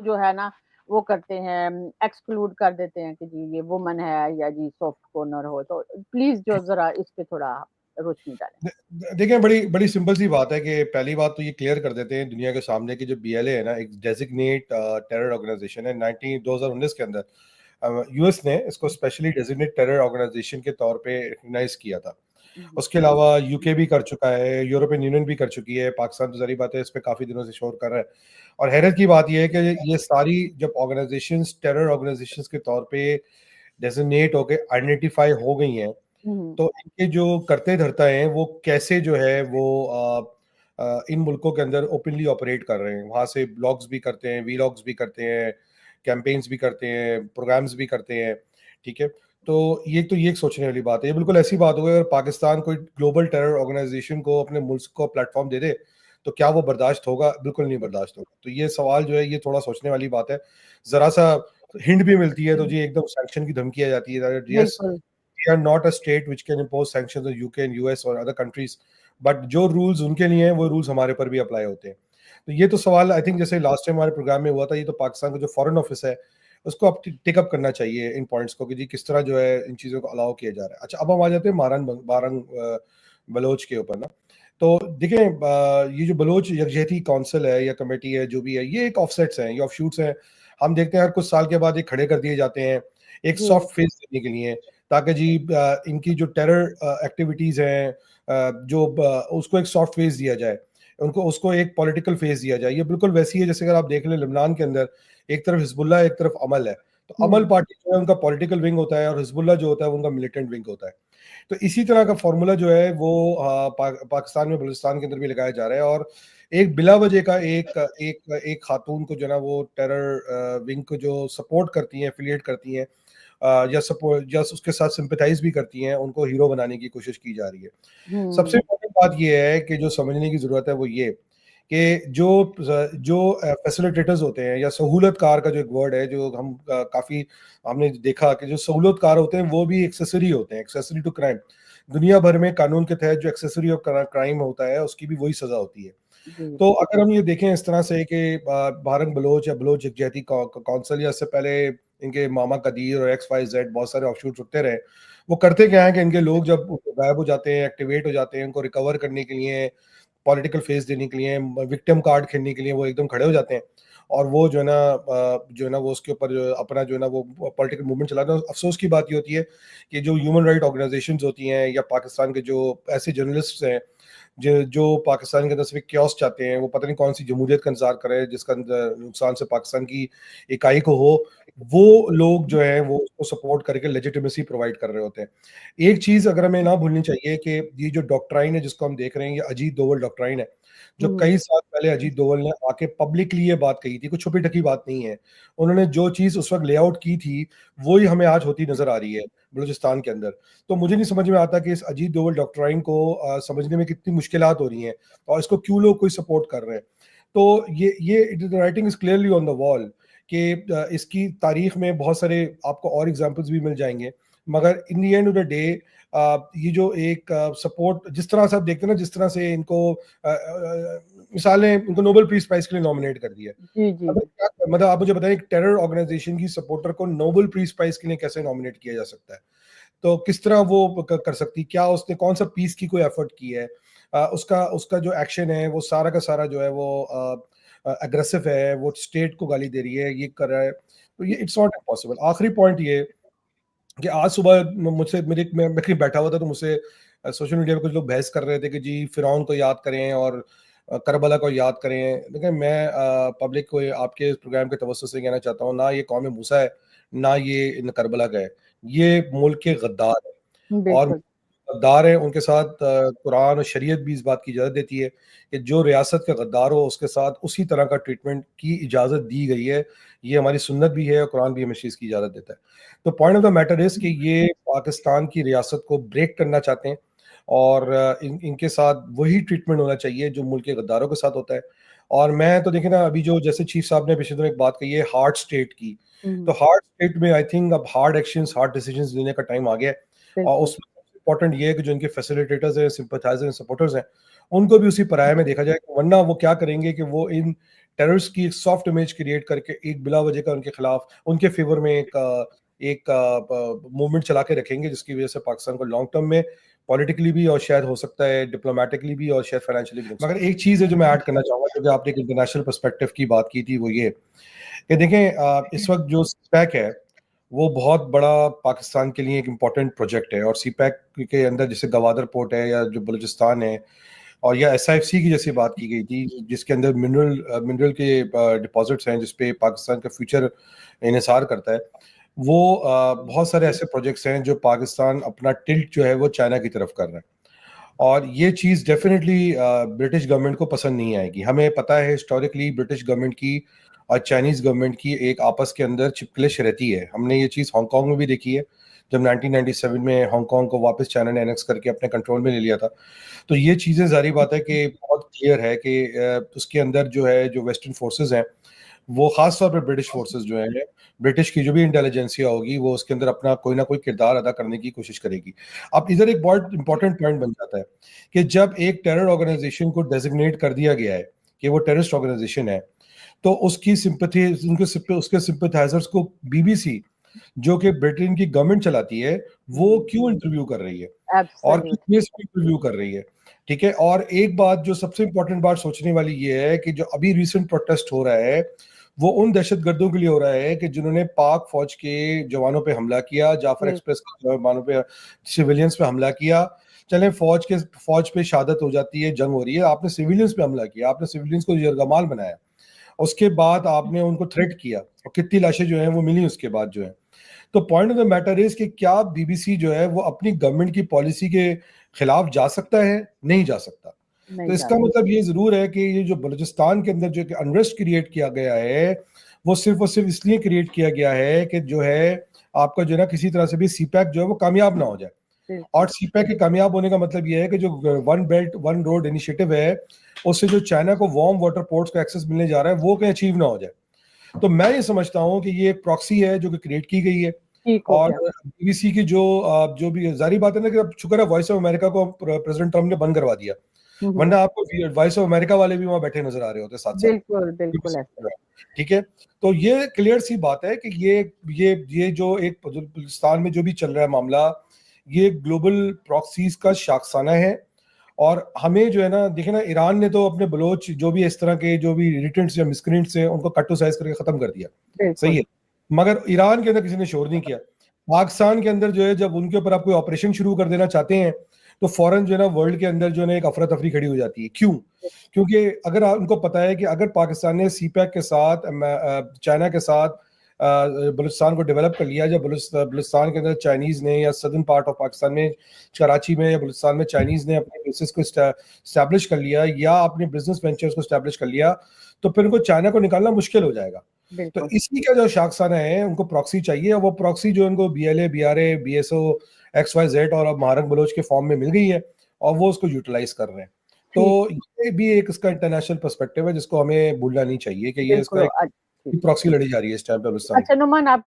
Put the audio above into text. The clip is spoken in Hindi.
जो है ना वो करते हैं, एक्सक्लूड कर देते हैं कि जी ये वुमन है या जी सॉफ्ट कॉर्नर हो, तो प्लीज़ जो ज़रा इस पे थोड़ा रोशनी डालें। देखिए, बड़ी बड़ी सिंपल सी बात है कि पहली बात तो ये क्लियर कर देते हैं दुनिया के सामने कि जो बीएलए है ना, एक डेजिग्नेट टेरर ऑर्गेनाइजेशन है। 2019 के अंदर यूएस ने इसको स्पेशली डेजिग्नेट टेरर ऑर्गेनाइजेशन के तौर पे रिकग्नाइज किया था। जी, उसके अलावा यूके भी कर चुका है, यूरोपियन यूनियन भी कर चुकी है, पाकिस्तान तो जारी बात है इस पे काफी दिनों से शोर कर रहा है। और हैरत की बात यह है कि ये सारी जब ऑर्गेनाइजेशंस टेरर ऑर्गेनाइजेशंस के तौर पे डेजिग्नेट होके आइडेंटिफाई हो गई हैं, हुँ, तो इनके जो करते धरता हैं वो कैसे जो है वो इन मुल्कों के अंदर ओपनली ऑपरेट कर रहे हैं। वहां से ब्लॉग्स भी करते हैं, वीलॉग्स भी करते हैं, कैंपेन्स भी करते हैं, प्रोग्राम्स भी करते हैं। ठीक है, तो ये एक सोचने वाली बात है। ये बिल्कुल ऐसी बात होगी अगर पाकिस्तान कोई ग्लोबल टेरर ऑर्गेनाइजेशन को अपने मुल्क को प्लेटफॉर्म दे दे, तो क्या वो बर्दाश्त होगा? बिल्कुल नहीं बर्दाश्त होगा। तो ये सवाल जो है ये थोड़ा सोचने वाली बात है। जरा सा हिंट भी मिलती है तो जी एकदम सैंक्शन की धमकी आ जाती है। यस, बिल्कुल। we are not a state which can impose sanctions on UK and US और अदर कंट्रीज, बट जो रूल्स उनके लिए हैं वो रूल्स हमारे पर भी अप्लाई होते हैं। तो ये तो सवाल आई थिंक जैसे लास्ट टाइम हमारे प्रोग्राम में हुआ था, ये तो पाकिस्तान का जो फॉरेन ऑफिस है उसको अब टेकअप करना चाहिए इन पॉइंट्स को कि जी किस तरह जो है इन चीज़ों को अलाउ किया जा रहा है। अच्छा, अब हम आ जाते हैं बारंग बलोच के ऊपर ना। तो देखें, ये जो बलोच यकजहती काउंसिल है या कमेटी है जो भी है, ये एक ऑफसेट्स हैं, ये ऑफशूट्स हैं। हम देखते हैं हर कुछ साल के बाद ये खड़े कर दिए जाते हैं एक जी, सॉफ्ट फेस देने के लिए, ताकि जी इनकी जो टेरर एक्टिविटीज हैं जो उसको एक सॉफ्ट फेस दिया जाए, उनको उसको एक पॉलिटिकल फेस दिया जाए। ये बिल्कुल वैसी है जैसे अगर आप देख लें लेबनान के अंदर एक तरफ हिजबुल्लाह एक तरफ अमल है, तो अमल हुँ, पार्टी जो है उनका पॉलिटिकल विंग होता है और हिजबुल्लाह जो होता है वो उनका मिलिटेंट विंग होता है। तो इसी तरह का फॉर्मूला जो है वो पाकिस्तान में बलूचिस्तान के अंदर भी लगाया जा रहा है। और एक बिला वजह का एक खातून को जो है ना वो टेरर विंग को जो सपोर्ट करती हैं, एफिलिएट करती हैं, या सपोर्ट या उसके साथ सिंपैथाइज भी करती हैं, उनको हीरो बनाने की कोशिश की जा रही है। सबसे हुँ, इम्पोर्टेंट बात ये है कि जो समझने की जरूरत है वो ये कि जो फैसिलिटेटर्स होते हैं या सहूलतकार का जो एक वर्ड है जो हम काफी हमने देखा कि जो सहूलतकार होते हैं वो भी एक्सेसरी होते हैं, एक्सेसरी टू क्राइम। दुनिया भर में कानून के तहत जो एक्सेसरी ऑफ क्राइम होता है उसकी भी वही सजा होती है। जी, तो अगर हम ये देखें इस तरह से कि भारत बलोच या बलोच यकजहती काउंसिल या इससे पहले इनके मामा कदीर और XYZ बहुत सारे ऑफशूट उठते रहे, वो करते क्या है कि इनके लोग जब गायब हो जाते हैं, एक्टिवेट हो जाते हैं, उनको रिकवर करने के लिए, पॉलिटिकल फेस देने के लिए, विक्टिम कार्ड खेलने के लिए वो एकदम खड़े हो जाते हैं और वो जो है ना वो उसके ऊपर जो अपना जो है ना वो पॉलिटिकल मूवमेंट चलाते हैं। अफसोस की बात ये होती है कि जो ह्यूमन राइट ऑर्गेनाइजेशंस होती हैं या पाकिस्तान के जो ऐसे जर्नलिस्ट हैं जो पाकिस्तान के अंदर सिर्फ क्योस चाहते हैं, वो पता नहीं कौन सी जमहूरियत का इंतजार कर रहे हैं जिसका नुकसान से पाकिस्तान की इकाई को हो, वो लोग जो है वो उसको सपोर्ट करके लेजिटिमेसी प्रोवाइड कर रहे होते हैं। एक चीज अगर हमें ना भूलनी चाहिए कि ये जो डॉक्ट्राइन है जिसको हम देख रहे हैं ये अजीत दोवल डॉक्ट्राइन है, जो हुँ, कई साल पहले अजीत दोवल ने आके पब्लिकली ये बात कही थी, कुछ छुपी ढकी बात नहीं है। उन्होंने जो चीज उस वक्त लेआउट की थी वही हमें आज होती नजर आ रही है बलूचिस्तान के अंदर। तो मुझे नहीं समझ में आता कि इस अजीत दोवल डॉक्ट्राइन को समझने में कितनी मुश्किलात हो रही हैं और इसको क्यों लोग कोई सपोर्ट कर रहे हैं। तो ये writing is clearly on the wall कि इसकी तारीख में बहुत सारे आपको और एग्जांपल्स भी मिल जाएंगे, मगर in the end of the day ये जो एक सपोर्ट जिस तरह से आप देखते हैं ना, जिस तरह से इनको मिसालें इनको नोबेल पीस प्राइज के लिए नॉमिनेट कर दिया। जी, जी, मतलब आप मुझे बताएं एक टेरर ऑर्गेनाइजेशन की सपोर्टर को नोबेल पीस प्राइज के लिए कैसे नॉमिनेट किया जा सकता है? तो किस तरह वो कर सकती, क्या उसने कौन सा पीस की कोई एफर्ट की है? उसका उसका जो एक्शन है वो सारा का सारा जो है वो अग्रेसिव है, वो स्टेट को गाली दे रही है, ये कर रहा है। तो ये इट्स नॉट इम्पॉसिबल। आखिरी पॉइंट ये कि आज सुबह मुझसे मैं कहीं बैठा हुआ था तो मुझसे सोशल मीडिया पे कुछ लोग बहस कर रहे थे कि जी फिरौन को याद करें और करबला को याद करें। देखिए, मैं पब्लिक को आपके प्रोग्राम के तवज्जो से कहना चाहता हूँ, ना ये कौम मूसा है ना ये इन करबला का है, ये मुल्क के गद्दार है। और बिल्कुल। गद्दार हैं उनके साथ कुरान और शरीयत भी इस बात की इजाज़त देती है कि जो रियासत का गद्दार हो उसके साथ उसी तरह का ट्रीटमेंट की इजाज़त दी गई है। ये हमारी सुन्नत भी है और कुरान भी हमें इस चीज़ की इजाज़त देता है। तो point of the matter is कि ये पाकिस्तान की रियासत को ब्रेक करना चाहते हैं और इनके साथ वही ट्रीटमेंट होना चाहिए जो मुल्क के गद्दारों के साथ होता है। और मैं तो देखिए ना, अभी जो जैसे चीफ साहब ने पिछले दिनों एक बात कही है हार्ड स्टेट की, तो हुँ, हार्ड स्टेट में आई थिंक अब हार्ड एक्शंस हार्ड डिसीजंस लेने का टाइम आ गया है। और बिल्कुल। उसमें इंपॉर्टेंट ये है कि जो इनके फैसिलिटेटर्स हैं, सिंपैथाइजर्स हैं, सपोर्टर्स हैं, उनको भी उसी पराये में देखा जाए, वरना वो क्या करेंगे कि वो इन टेररिस्ट की एक सॉफ्ट इमेज क्रिएट करके एक बिला वजह का उनके खिलाफ उनके फेवर में एक मूवमेंट चला के रखेंगे, जिसकी वजह से पाकिस्तान को लॉन्ग टर्म में पॉलिटिकली भी और शायद हो सकता है डिप्लोमेटिकली भी और शायद फाइनेंशियली भी। मगर एक चीज़ है जो मैं ऐड करना चाहूँगा, क्योंकि आपने एक इंटरनेशनल पर्सपेक्टिव की बात की थी, वो ये कि देखें इस वक्त जो सीपैक है वो बहुत बड़ा पाकिस्तान के लिए एक इम्पॉर्टेंट प्रोजेक्ट है, और सीपैक के अंदर जैसे गवादर पोर्ट है या जो बलूचिस्तान है, और या SIFC की जैसी बात की गई थी जिसके अंदर मिनरल के डिपॉजिट्स हैं जिसपे पाकिस्तान का फ्यूचर इन्हिसार करता है, वो बहुत सारे ऐसे प्रोजेक्ट्स हैं जो पाकिस्तान अपना टिल्ट जो है वो चाइना की तरफ कर रहा है, और ये चीज़ डेफिनेटली ब्रिटिश गवर्नमेंट को पसंद नहीं आएगी। हमें पता है हिस्टोरिकली ब्रिटिश गवर्नमेंट की और चाइनीज़ गवर्नमेंट की एक आपस के अंदर चिपकलिश रहती है। हमने ये चीज़ हांगकांग में भी देखी है, जब 1997 में हांगकांग को वापस चाइना ने एनेक्स करके अपने कंट्रोल में ले लिया था। तो ये चीज़ें ज़ाहिर बात है कि बहुत क्लियर है कि उसके अंदर जो है जो वेस्टर्न फोर्सेस हैं, वो खास तौर पर ब्रिटिश फोर्सेस जो हैं, ब्रिटिश की जो भी इंटेलिजेंसिया होगी वो उसके अंदर अपना कोई ना कोई किरदार अदा करने की कोशिश करेगी। अब इधर एक बहुत इंपॉर्टेंट पॉइंट बन जाता है कि जब एक टेरर ऑर्गेनाइजेशन को डेजिग्नेट कर दिया गया है कि वो टेररिस्ट ऑर्गेनाइजेशन है, तो उसकी सिंपैथी उसके सिंपैथाइजर्स को BBC जो कि ब्रिटेन की गवर्नमेंट चलाती है वो क्यों इंटरव्यू कर रही है और किस एब्सोल्युटली। बेस पे इंटरव्यू कर रही है। ठीक है, और एक बात जो सबसे इंपॉर्टेंट बात सोचने वाली ये है कि जो अभी रिसेंट प्रोटेस्ट हो रहा है वो उन दहशतगर्दों के लिए हो रहा है कि जिन्होंने पाक फौज के जवानों पे हमला किया, जाफर एक्सप्रेस के जवानों पे, सिविलियंस पे हमला किया। चले फौज पे शहादत हो जाती है, जंग हो रही है, आपने सिविलियंस पे हमला किया, आपने सिविलियंस को यरगमाल बनाया, उसके बाद आपने उनको थ्रेट किया और कितनी लाशें जो हैं वो मिली उसके बाद जो है। तो point of the matter is कि क्या BBC जो है वो अपनी गवर्नमेंट की पॉलिसी के खिलाफ जा सकता है? नहीं जा सकता। तो इसका मतलब ये जरूर है कि ये जो बलूचिस्तान के अंदर जो अनरेस्ट क्रिएट किया गया है वो सिर्फ और सिर्फ इसलिए क्रिएट किया गया है कि जो है आपका जो है ना किसी तरह से भी सीपैक जो है वो कामयाब ना हो जाए। और सीपैक के कामयाब होने का मतलब ये है कि जो one belt one road initiative है उससे जो चाइना को वार्म वाटर पोर्ट्स का एक्सेस मिलने जा रहा है वो कहीं अचीव ना हो जाए। तो मैं ये समझता हूँ कि ये एक प्रॉक्सी है जो कि क्रिएट की गई है, और BBC की जो भी जारी बात है ना कि अब शुक्र है वॉइस ऑफ अमेरिका को प्रेसिडेंट ट्रम्प ने बंद करवा दिया, वरना आपको वॉइस ऑफ अमेरिका वाले भी वहां बैठे नजर आ रहे होते साथ साथ। बिल्कुल बिल्कुल ऐसा। ठीक है, तो ये क्लियर सी बात है कि ये जो एक बलूचिस्तान में जो भी चल रहा है मामला, ये ग्लोबल प्रॉक्सीज का शाखसाना है। और हमें जो है ना देखे ना, ईरान ने तो अपने बलोच जो भी इस तरह के जो भी इरिटेंट्स या मिसक्रेंट्स हैं उनको कट टू साइज करके खत्म कर दिया, सही है, मगर ईरान के अंदर किसी ने शोर नहीं किया। पाकिस्तान के अंदर जो है जब उनके ऊपर आप कोई ऑपरेशन शुरू कर देना चाहते हैं तो फौरन जो है ना वर्ल्ड के अंदर जो है एक अफरा तफरी खड़ी हो जाती है। क्यों? क्योंकि अगर उनको पता है कि अगर पाकिस्तान ने सीपैक के साथ चाइना के साथ बलूचिस्तान को डेवलप कर लिया, जब बलूचिस्तान के अंदर चाइनीज ने या सदर्न पार्ट ऑफ पाकिस्तान में कराची में या बलूचिस्तान में चाइनीज ने अपने बेसिस को स्टैब्लिश कर लिया या अपने बिजनेस वेंचर्स को स्टैब्लिश कर लिया, तो फिर उनको चाइना को निकालना मुश्किल हो जाएगा। तो इसी का जो शाखसाना है उनको प्रॉक्सी चाहिए, और वो प्रॉक्सी जो उनको BLA BRA BSO XYZ और अब महारंग बलोच के फॉर्म में मिल गई है और वो उसको यूटिलाइज कर रहे हैं। तो ये भी एक इसका इंटरनेशनल पर्सपेक्टिव है जिसको हमें भूलना नहीं चाहिए कि ये इसका एक प्रॉक्सी लड़ी जा रही है इस टाइम पे। अच्छा नुमान, आप